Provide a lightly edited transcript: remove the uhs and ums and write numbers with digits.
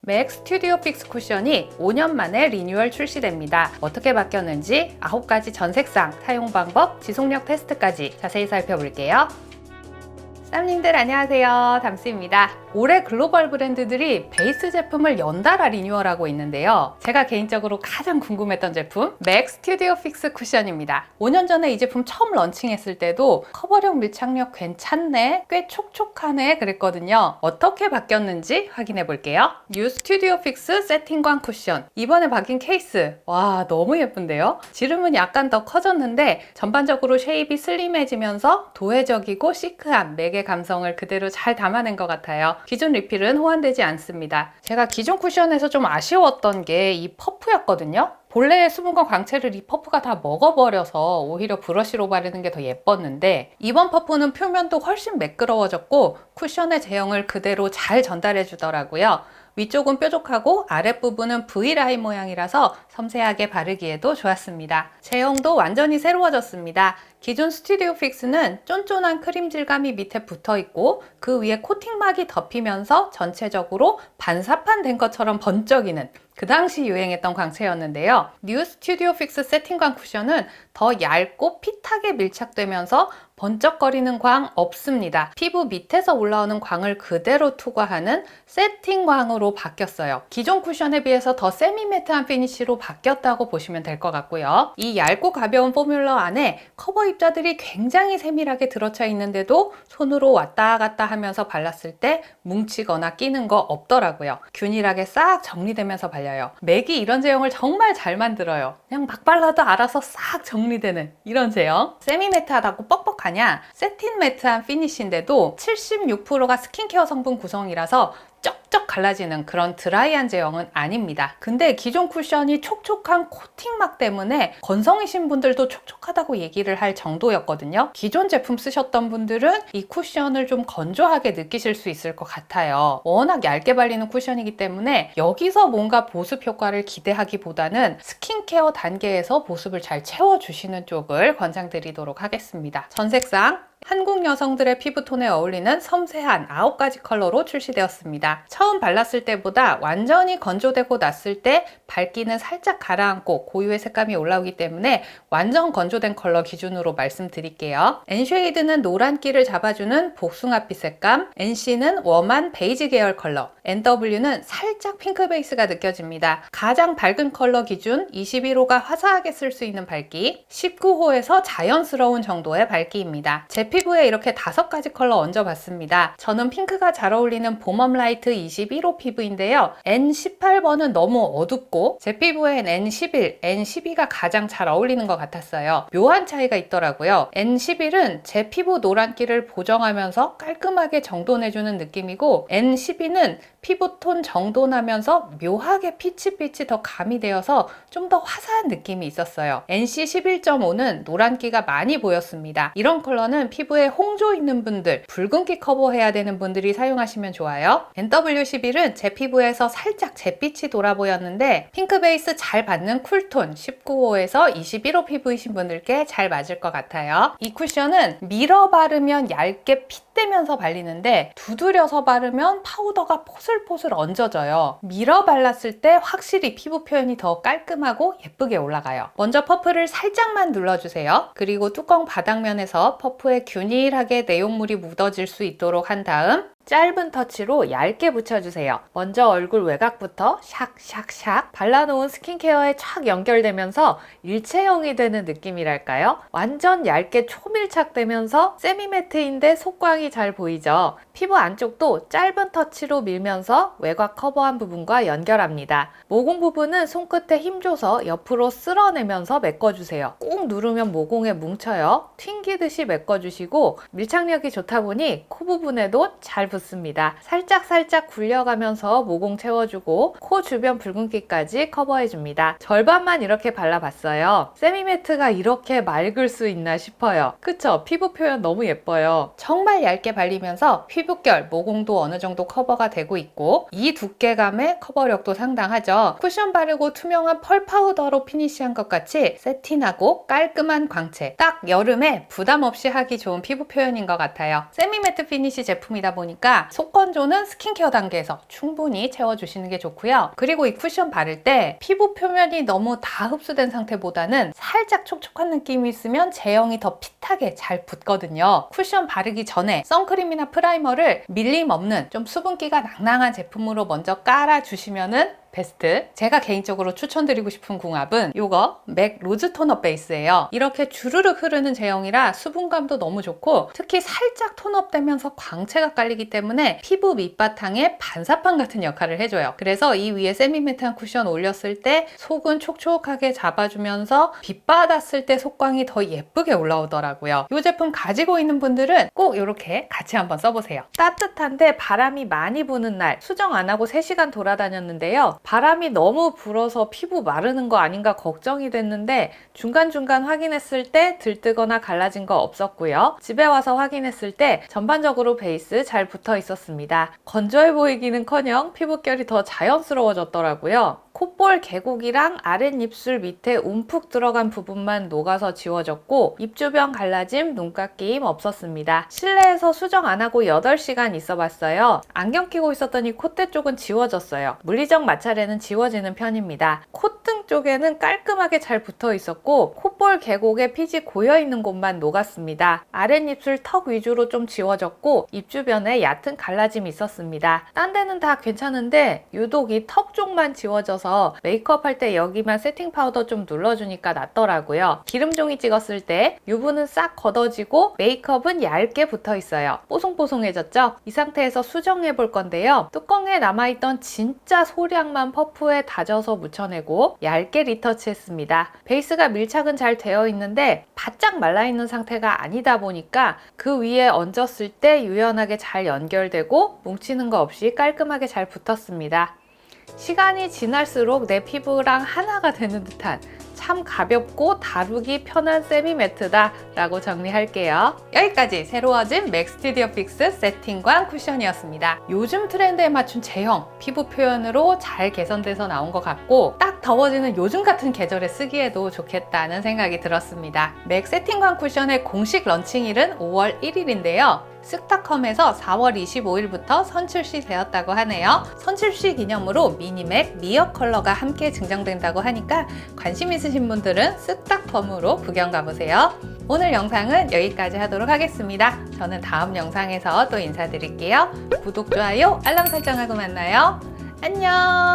맥 스튜디오 픽스 쿠션이 5년 만에 리뉴얼 출시됩니다. 어떻게 바뀌었는지 9가지 전 색상, 사용 방법, 지속력 테스트까지 자세히 살펴볼게요. 쌈님들 안녕하세요. 담스입니다. 올해 글로벌 브랜드들이 베이스 제품을 연달아 리뉴얼하고 있는데요. 제가 개인적으로 가장 궁금했던 제품 맥 스튜디오 픽스 쿠션입니다. 5년 전에 이 제품 처음 런칭했을 때도 커버력 밀착력 괜찮네, 꽤 촉촉하네 그랬거든요. 어떻게 바뀌었는지 확인해 볼게요. 뉴 스튜디오 픽스 세팅광 쿠션, 이번에 바뀐 케이스, 와 너무 예쁜데요? 지름은 약간 더 커졌는데 전반적으로 쉐입이 슬림해지면서 도회적이고 시크한 맥의 감성을 그대로 잘 담아낸 것 같아요. 기존 리필은 호환되지 않습니다. 제가 기존 쿠션에서 좀 아쉬웠던 게 이 퍼프였거든요. 본래의 수분과 광채를 이 퍼프가 다 먹어버려서 오히려 브러쉬로 바르는 게 더 예뻤는데, 이번 퍼프는 표면도 훨씬 매끄러워졌고 쿠션의 제형을 그대로 잘 전달해 주더라고요. 위쪽은 뾰족하고 아랫부분은 V라인 모양이라서 섬세하게 바르기에도 좋았습니다. 제형도 완전히 새로워졌습니다. 기존 스튜디오 픽스는 쫀쫀한 크림 질감이 밑에 붙어 있고 그 위에 코팅막이 덮이면서 전체적으로 반사판 된 것처럼 번쩍이는 그 당시 유행했던 광채였는데요. 뉴 스튜디오 픽스 세팅광 쿠션은 더 얇고 핏하게 밀착되면서 번쩍거리는 광 없습니다. 피부 밑에서 올라오는 광을 그대로 투과하는 세팅광으로 바뀌었어요. 기존 쿠션에 비해서 더 세미매트한 피니쉬로 바뀌었다고 보시면 될 것 같고요. 이 얇고 가벼운 포뮬러 안에 커버 입자들이 굉장히 세밀하게 들어차 있는데도 손으로 왔다 갔다 하면서 발랐을 때 뭉치거나 끼는 거 없더라고요. 균일하게 싹 정리되면서 발려요. 맥이 이런 제형을 정말 잘 만들어요. 그냥 막 발라도 알아서 싹 정리되는 이런 제형. 세미매트하다고 뻑뻑하냐? 세틴 매트한 피니쉬인데도 76%가 스킨케어 성분 구성이라서 쩍쩍 갈라지는 그런 드라이한 제형은 아닙니다. 근데 기존 쿠션이 촉촉한 코팅막 때문에 건성이신 분들도 촉촉하다고 얘기를 할 정도였거든요. 기존 제품 쓰셨던 분들은 이 쿠션을 좀 건조하게 느끼실 수 있을 것 같아요. 워낙 얇게 발리는 쿠션이기 때문에 여기서 뭔가 보습 효과를 기대하기보다는 스킨케어 단계에서 보습을 잘 채워주시는 쪽을 권장드리도록 하겠습니다. 전 색상 한국 여성들의 피부톤에 어울리는 섬세한 9가지 컬러로 출시되었습니다. 처음 발랐을 때보다 완전히 건조되고 났을 때 밝기는 살짝 가라앉고 고유의 색감이 올라오기 때문에 완전 건조된 컬러 기준으로 말씀드릴게요. 엔쉐이드는 노란기를 잡아주는 복숭아빛 색감, NC는 웜한 베이지 계열 컬러, NW는 살짝 핑크 베이스가 느껴집니다. 가장 밝은 컬러 기준 21호가 화사하게 쓸 수 있는 밝기, 19호에서 자연스러운 정도의 밝기입니다. 제 피부에 이렇게 5가지 컬러 얹어봤습니다. 저는 핑크가 잘 어울리는 봄웜 라이트 21호 피부인데요. N18번은 너무 어둡고 제 피부엔 N11, N12가 가장 잘 어울리는 것 같았어요. 묘한 차이가 있더라고요. N11은 제 피부 노란기를 보정하면서 깔끔하게 정돈해주는 느낌이고, N12는 피부톤 정돈하면서 묘하게 피치빛이 더 가미되어서 좀 더 화사한 느낌이 있었어요. NC 11.5는 노란기가 많이 보였습니다. 이런 컬러는 피부에 홍조 있는 분들, 붉은기 커버해야 되는 분들이 사용하시면 좋아요. NW11은 제 피부에서 살짝 잿빛이 돌아 보였는데 핑크 베이스 잘 받는 쿨톤 19호에서 21호 피부이신 분들께 잘 맞을 것 같아요. 이 쿠션은 밀어 바르면 얇게 핏대면서 발리는데 두드려서 바르면 파우더가 포슬포슬 얹어져요. 밀어 발랐을 때 확실히 피부 표현이 더 깔끔하고 예쁘게 올라가요. 먼저 퍼프를 살짝만 눌러주세요. 그리고 뚜껑 바닥면에서 퍼프에 균일하게 내용물이 묻어질 수 있도록 한 다음 짧은 터치로 얇게 붙여주세요. 먼저 얼굴 외곽부터 샥샥샥 발라놓은 스킨케어에 촥 연결되면서 일체형이 되는 느낌이랄까요? 완전 얇게 초밀착되면서 세미매트인데 속광이 잘 보이죠? 피부 안쪽도 짧은 터치로 밀면서 외곽 커버한 부분과 연결합니다. 모공 부분은 손끝에 힘줘서 옆으로 쓸어내면서 메꿔주세요. 꾹 누르면 모공에 뭉쳐요. 튕기듯이 메꿔주시고 밀착력이 좋다 보니 코 부분에도 잘 붙습니다. 살짝 굴려가면서 모공 채워주고 코 주변 붉은기까지 커버해줍니다. 절반만 이렇게 발라봤어요. 세미매트가 이렇게 맑을 수 있나 싶어요. 그쵸? 피부 표현 너무 예뻐요. 정말 얇게 발리면서 피부결, 모공도 어느 정도 커버가 되고 있고 이 두께감의 커버력도 상당하죠. 쿠션 바르고 투명한 펄 파우더로 피니시한 것 같이 세틴하고 깔끔한 광채, 딱 여름에 부담 없이 하기 좋은 피부 표현인 것 같아요. 세미매트 피니시 제품이다 보니까 하니까 속건조는 스킨케어 단계에서 충분히 채워주시는 게 좋고요. 그리고 이 쿠션 바를 때 피부 표면이 너무 다 흡수된 상태보다는 살짝 촉촉한 느낌이 있으면 제형이 더 핏하게 잘 붙거든요. 쿠션 바르기 전에 선크림이나 프라이머를 밀림 없는 좀 수분기가 낭낭한 제품으로 먼저 깔아주시면은 베스트. 제가 개인적으로 추천드리고 싶은 궁합은 이거 맥 로즈 톤업 베이스예요. 이렇게 주르륵 흐르는 제형이라 수분감도 너무 좋고 특히 살짝 톤업되면서 광채가 깔리기 때문에 피부 밑바탕에 반사판 같은 역할을 해줘요. 그래서 이 위에 세미매트한 쿠션 올렸을 때 속은 촉촉하게 잡아주면서 빛 받았을 때 속광이 더 예쁘게 올라오더라고요. 이 제품 가지고 있는 분들은 꼭 이렇게 같이 한번 써보세요. 따뜻한데 바람이 많이 부는 날 수정 안 하고 3시간 돌아다녔는데요. 바람이 너무 불어서 피부 마르는 거 아닌가 걱정이 됐는데 중간중간 확인했을 때 들뜨거나 갈라진 거 없었고요. 집에 와서 확인했을 때 전반적으로 베이스 잘 붙어 있었습니다. 건조해 보이기는커녕 피부결이 더 자연스러워졌더라고요. 콧볼 계곡이랑 아랫입술 밑에 움푹 들어간 부분만 녹아서 지워졌고 입 주변 갈라짐, 눈가 끼임 없었습니다. 실내에서 수정 안 하고 8시간 있어 봤어요. 안경 끼고 있었더니 콧대 쪽은 지워졌어요. 물리적 마찰에는 지워지는 편입니다. 콧등 쪽에는 깔끔하게 잘 붙어 있었고 콧볼 계곡에 피지 고여 있는 곳만 녹았습니다. 아랫입술 턱 위주로 좀 지워졌고 입 주변에 얕은 갈라짐이 있었습니다. 딴 데는 다 괜찮은데 유독 이 턱 쪽만 지워져서 메이크업 할 때 여기만 세팅 파우더 좀 눌러주니까 낫더라고요. 기름종이 찍었을 때 유분은 싹 걷어지고 메이크업은 얇게 붙어 있어요. 뽀송뽀송해졌죠? 이 상태에서 수정해 볼 건데요. 뚜껑에 남아있던 진짜 소량만 퍼프에 다져서 묻혀내고 얇게 리터치 했습니다. 베이스가 밀착은 잘 되어 있는데 바짝 말라있는 상태가 아니다 보니까 그 위에 얹었을 때 유연하게 잘 연결되고 뭉치는 거 없이 깔끔하게 잘 붙었습니다. 시간이 지날수록 내 피부랑 하나가 되는 듯한 참 가볍고 다루기 편한 세미매트다 라고 정리할게요. 여기까지 새로워진 맥 스튜디오 픽스 세팅광 쿠션이었습니다. 요즘 트렌드에 맞춘 제형, 피부 표현으로 잘 개선돼서 나온 것 같고 딱 더워지는 요즘 같은 계절에 쓰기에도 좋겠다는 생각이 들었습니다. 맥 세팅광 쿠션의 공식 런칭일은 5월 1일인데요. 쓱닷컴에서 4월 25일부터 선출시 되었다고 하네요. 선출시 기념으로 미니맥 미어 컬러가 함께 증정된다고 하니까 관심 있으신 분들은 쓱닷컴으로 구경 가보세요. 오늘 영상은 여기까지 하도록 하겠습니다. 저는 다음 영상에서 또 인사드릴게요. 구독, 좋아요, 알람 설정하고 만나요. 안녕!